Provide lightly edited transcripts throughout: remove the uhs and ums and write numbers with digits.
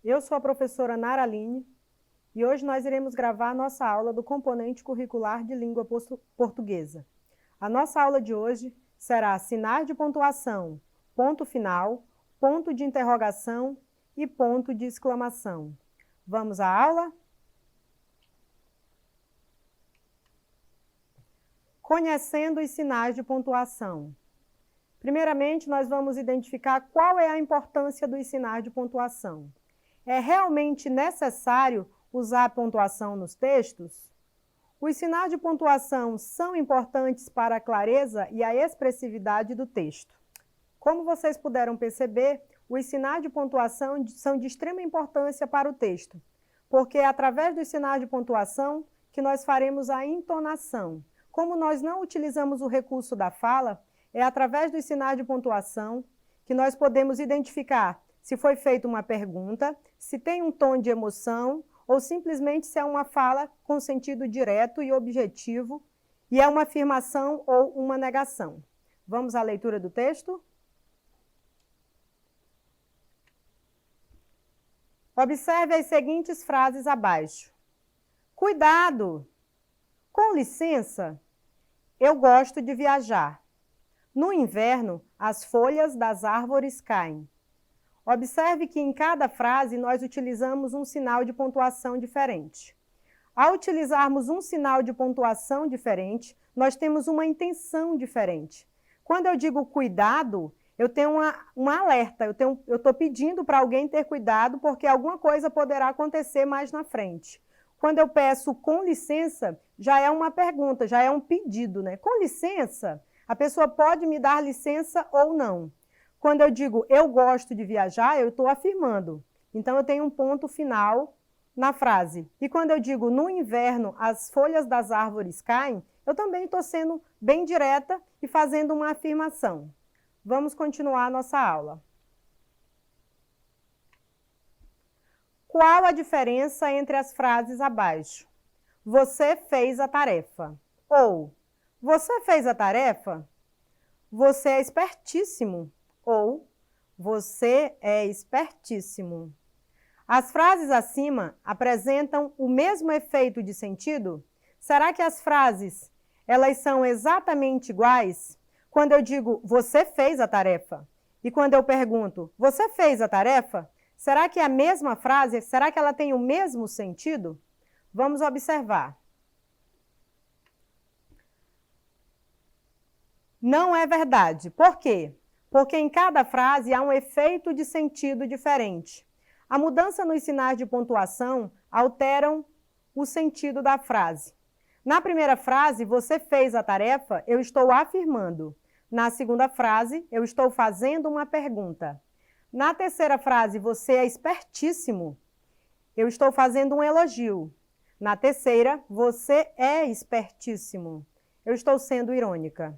Eu sou a professora Nara Aline e hoje nós iremos gravar nossa aula do componente curricular de língua portuguesa. A nossa aula de hoje será sinais de pontuação, ponto final, ponto de interrogação e ponto de exclamação. Vamos à aula? Conhecendo os sinais de pontuação. Primeiramente, nós vamos identificar qual é a importância dos sinais de pontuação. É realmente necessário usar a pontuação nos textos? Os sinais de pontuação são importantes para a clareza e a expressividade do texto. Como vocês puderam perceber, os sinais de pontuação são de extrema importância para o texto, porque é através dos sinais de pontuação que nós faremos a entonação. Como nós não utilizamos o recurso da fala, é através dos sinais de pontuação que nós podemos identificar se foi feita uma pergunta, se tem um tom de emoção, ou simplesmente se é uma fala com sentido direto e objetivo, e é uma afirmação ou uma negação. Vamos à leitura do texto? Observe as seguintes frases abaixo. Cuidado! Com licença, eu gosto de viajar. No inverno, as folhas das árvores caem. Observe que em cada frase nós utilizamos um sinal de pontuação diferente. Ao utilizarmos um sinal de pontuação diferente, nós temos uma intenção diferente. Quando eu digo cuidado, eu tenho uma alerta, eu estou pedindo para alguém ter cuidado porque alguma coisa poderá acontecer mais na frente. Quando eu peço com licença, já é uma pergunta, já é um pedido, né? Com licença, a pessoa pode me dar licença ou não. Quando eu digo eu gosto de viajar, eu estou afirmando. Então, eu tenho um ponto final na frase. E quando eu digo no inverno as folhas das árvores caem, eu também estou sendo bem direta e fazendo uma afirmação. Vamos continuar a nossa aula. Qual a diferença entre as frases abaixo? Você fez a tarefa. Ou, você fez a tarefa? Você é espertíssimo. Ou, você é espertíssimo. As frases acima apresentam o mesmo efeito de sentido? Será que as frases, elas são exatamente iguais? Quando eu digo, você fez a tarefa, e quando eu pergunto, você fez a tarefa? Será que é a mesma frase? Será que ela tem o mesmo sentido? Vamos observar. Não é verdade. Por quê? Porque em cada frase há um efeito de sentido diferente. A mudança nos sinais de pontuação alteram o sentido da frase. Na primeira frase, você fez a tarefa, eu estou afirmando. Na segunda frase, eu estou fazendo uma pergunta. Na terceira frase, você é espertíssimo, eu estou fazendo um elogio. Na terceira, você é espertíssimo, eu estou sendo irônica.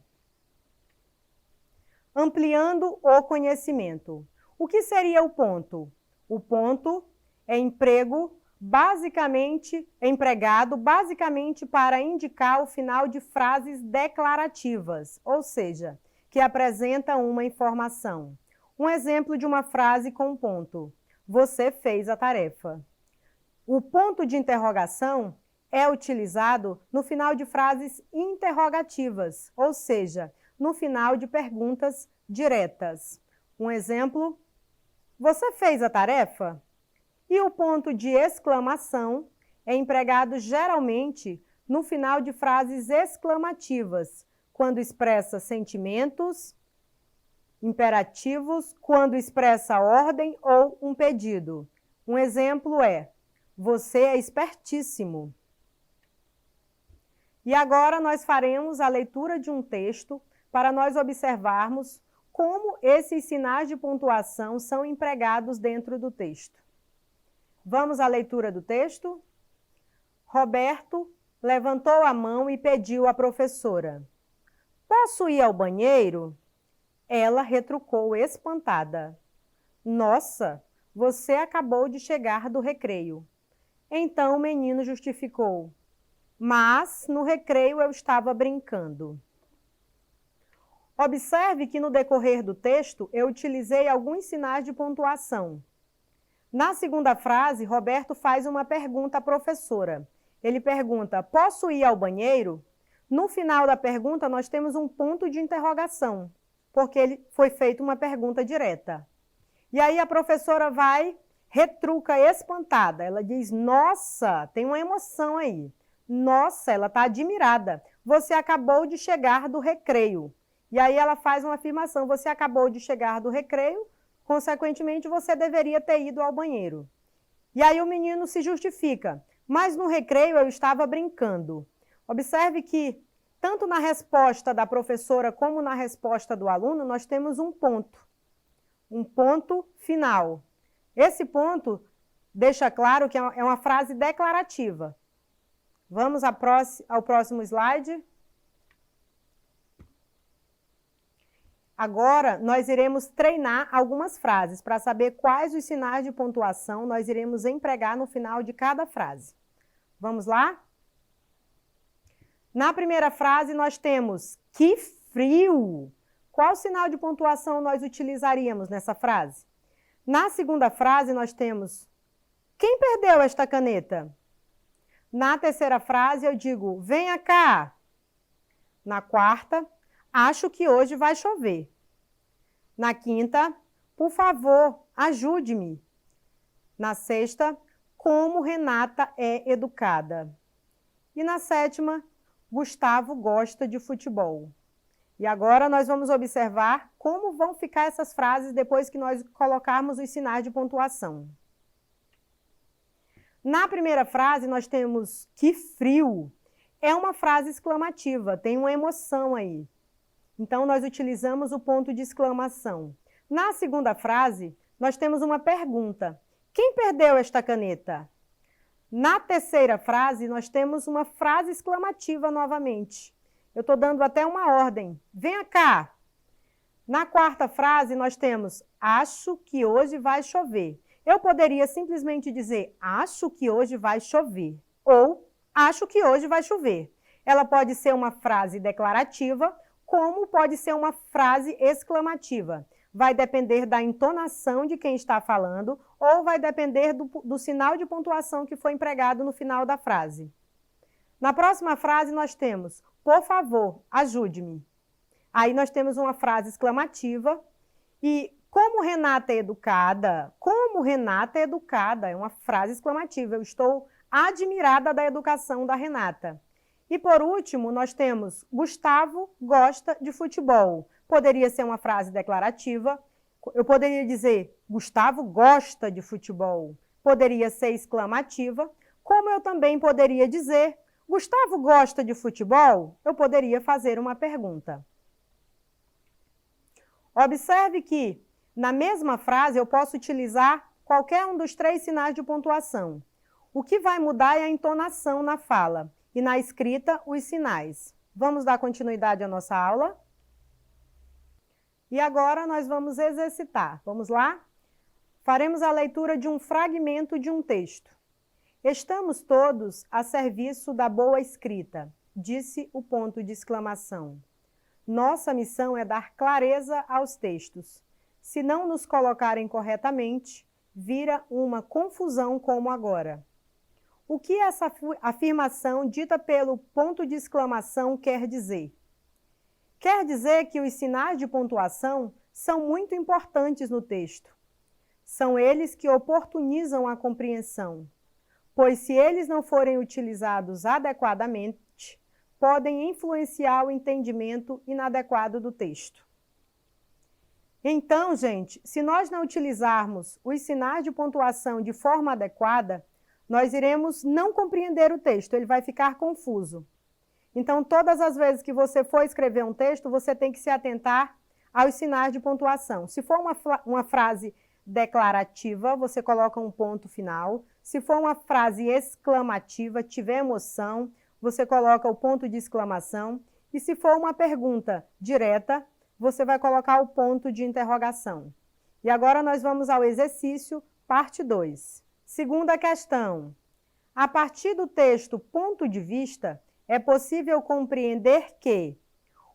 Ampliando o conhecimento. O que seria o ponto? O ponto é empregado basicamente para indicar o final de frases declarativas, ou seja, que apresentam uma informação. Um exemplo de uma frase com ponto. Você fez a tarefa. O ponto de interrogação é utilizado no final de frases interrogativas, ou seja, no final de perguntas diretas. Um exemplo, você fez a tarefa? E o ponto de exclamação é empregado geralmente no final de frases exclamativas, quando expressa sentimentos, imperativos, quando expressa ordem ou um pedido. Um exemplo é, você é espertíssimo. E agora nós faremos a leitura de um texto para nós observarmos como esses sinais de pontuação são empregados dentro do texto. Vamos à leitura do texto? Roberto levantou a mão e pediu à professora. Posso ir ao banheiro? Ela retrucou espantada. Nossa, você acabou de chegar do recreio. Então o menino justificou. Mas no recreio eu estava brincando. Observe que no decorrer do texto eu utilizei alguns sinais de pontuação. Na segunda frase, Roberto faz uma pergunta à professora. Ele pergunta, posso ir ao banheiro? No final da pergunta, nós temos um ponto de interrogação, porque ele foi feita uma pergunta direta. E aí a professora retruca espantada. Ela diz, nossa, tem uma emoção aí. Nossa, ela está admirada. Você acabou de chegar do recreio. E aí ela faz uma afirmação, você acabou de chegar do recreio, consequentemente você deveria ter ido ao banheiro. E aí o menino se justifica, mas no recreio eu estava brincando. Observe que tanto na resposta da professora como na resposta do aluno, nós temos um ponto final. Esse ponto deixa claro que é uma frase declarativa. Vamos ao próximo slide. Agora, nós iremos treinar algumas frases para saber quais os sinais de pontuação nós iremos empregar no final de cada frase. Vamos lá? Na primeira frase, nós temos que frio. Qual sinal de pontuação nós utilizaríamos nessa frase? Na segunda frase, nós temos quem perdeu esta caneta? Na terceira frase, eu digo venha cá. Na quarta, acho que hoje vai chover. Na quinta, por favor, ajude-me. Na sexta, como Renata é educada. E na sétima, Gustavo gosta de futebol. E agora nós vamos observar como vão ficar essas frases depois que nós colocarmos os sinais de pontuação. Na primeira frase, nós temos que frio. É uma frase exclamativa, tem uma emoção aí. Então, nós utilizamos o ponto de exclamação. Na segunda frase, nós temos uma pergunta. Quem perdeu esta caneta? Na terceira frase, nós temos uma frase exclamativa novamente. Eu estou dando até uma ordem. Venha cá! Na quarta frase, nós temos acho que hoje vai chover. Eu poderia simplesmente dizer acho que hoje vai chover ou acho que hoje vai chover. Ela pode ser uma frase declarativa, como pode ser uma frase exclamativa. Vai depender da entonação de quem está falando ou vai depender do sinal de pontuação que foi empregado no final da frase. Na próxima frase, nós temos, por favor, ajude-me. Aí nós temos uma frase exclamativa e como Renata é educada, é uma frase exclamativa. Eu estou admirada da educação da Renata. E por último, nós temos Gustavo gosta de futebol. Poderia ser uma frase declarativa. Eu poderia dizer Gustavo gosta de futebol. Poderia ser exclamativa. Como eu também poderia dizer Gustavo gosta de futebol? Eu poderia fazer uma pergunta. Observe que na mesma frase eu posso utilizar qualquer um dos 3 sinais de pontuação. O que vai mudar é a entonação na fala. E na escrita, os sinais. Vamos dar continuidade à nossa aula? E agora nós vamos exercitar. Vamos lá? Faremos a leitura de um fragmento de um texto. Estamos todos a serviço da boa escrita, disse o ponto de exclamação. Nossa missão é dar clareza aos textos. Se não nos colocarem corretamente, vira uma confusão como agora. O que essa afirmação dita pelo ponto de exclamação quer dizer? Quer dizer que os sinais de pontuação são muito importantes no texto. São eles que oportunizam a compreensão, pois se eles não forem utilizados adequadamente, podem influenciar o entendimento inadequado do texto. Então, gente, se nós não utilizarmos os sinais de pontuação de forma adequada, nós iremos não compreender o texto, ele vai ficar confuso. Então, todas as vezes que você for escrever um texto, você tem que se atentar aos sinais de pontuação. Se for uma frase declarativa, você coloca um ponto final. Se for uma frase exclamativa, tiver emoção, você coloca o ponto de exclamação. E se for uma pergunta direta, você vai colocar o ponto de interrogação. E agora nós vamos ao exercício, parte 2. Segunda questão. A partir do texto ponto de vista, é possível compreender que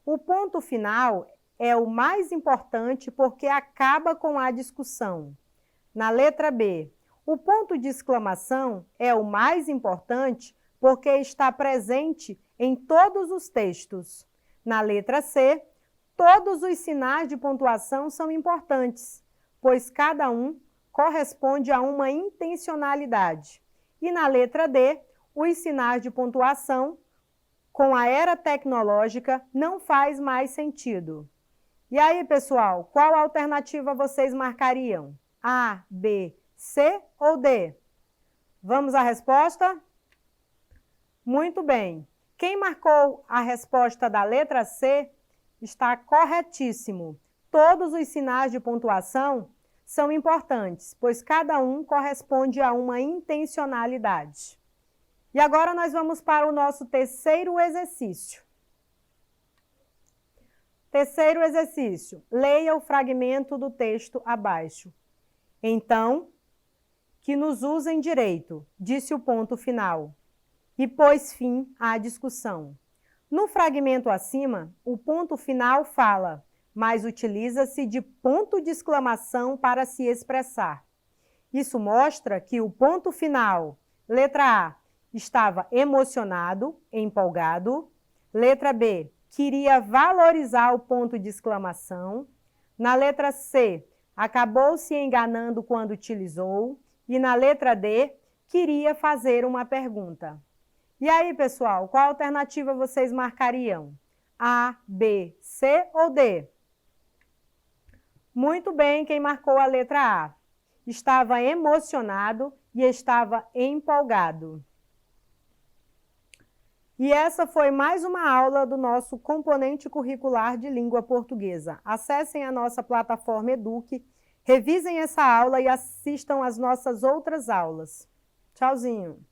o ponto final é o mais importante porque acaba com a discussão. Na letra B, O ponto de exclamação é o mais importante porque está presente em todos os textos. Na letra C, todos os sinais de pontuação são importantes, pois cada um corresponde a uma intencionalidade. E na letra D, os sinais de pontuação com a era tecnológica não faz mais sentido. E aí, pessoal, qual alternativa vocês marcariam? A, B, C ou D? Vamos à resposta? Muito bem. Quem marcou a resposta da letra C está corretíssimo. Todos os sinais de pontuação são importantes, pois cada um corresponde a uma intencionalidade. E agora nós vamos para o nosso terceiro exercício. Terceiro exercício. Leia o fragmento do texto abaixo. Então, que nos usem direito, disse o ponto final, e pôs fim à discussão. No fragmento acima, o ponto final fala, mas utiliza-se de ponto de exclamação para se expressar. Isso mostra que o ponto final, letra A, estava emocionado, empolgado. Letra B, queria valorizar o ponto de exclamação. Na letra C, acabou se enganando quando utilizou. E na letra D, queria fazer uma pergunta. E aí, pessoal, qual alternativa vocês marcariam? A, B, C ou D? Muito bem, quem marcou a letra A. Estava emocionado e estava empolgado. E essa foi mais uma aula do nosso componente curricular de língua portuguesa. Acessem a nossa plataforma Eduque, revisem essa aula e assistam às nossas outras aulas. Tchauzinho!